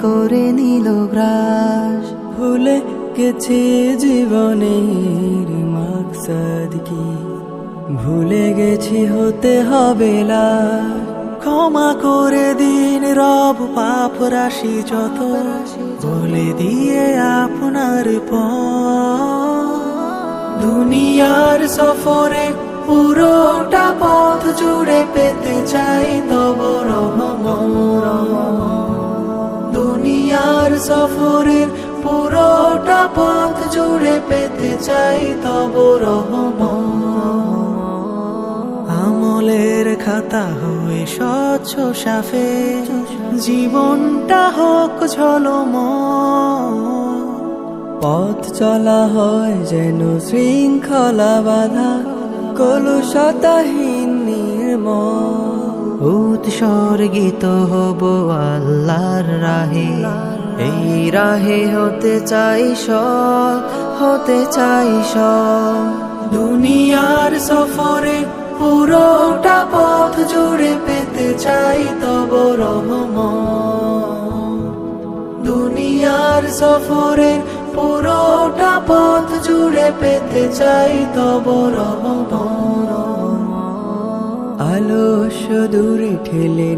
করে নিল গ্রাস। ভুলে গেছি জীবনের মাকসাদ কি, ভুলে গেছি হতে হবে লাশ। ক্ষমা করে দিন রব পাপ রাশি যত, বলে দিয়ে আপনার দুনিয়ার সফরে পুরোটা পথ জুড়ে পেতে চাই তব রহমত। দুনিয়ার সফরের পুরোটা পথ জুড়ে পেতে চাই তব রহমত। আমলের খাতা হয়ে স্বচ্ছ সাফে, জীবনটা হোক ঝলমল। পথ চলা হয় যেন শৃঙ্খলা বাঁধা, কলুষতাহীন নির্মল। উৎসর্গিত হব আল্লাহর রাহে, এই রাহে হতে চাই সৎ, হতে চাই সৎ। দুনিয়ার সফরে পুরোটা পথ জুড়ে পেতে চাই তব রহমত। দুনিয়ার সফরে পুরোটা পথ জুড়ে পেতে চাই তব রহমত। আলস্য দূরে ঠেলে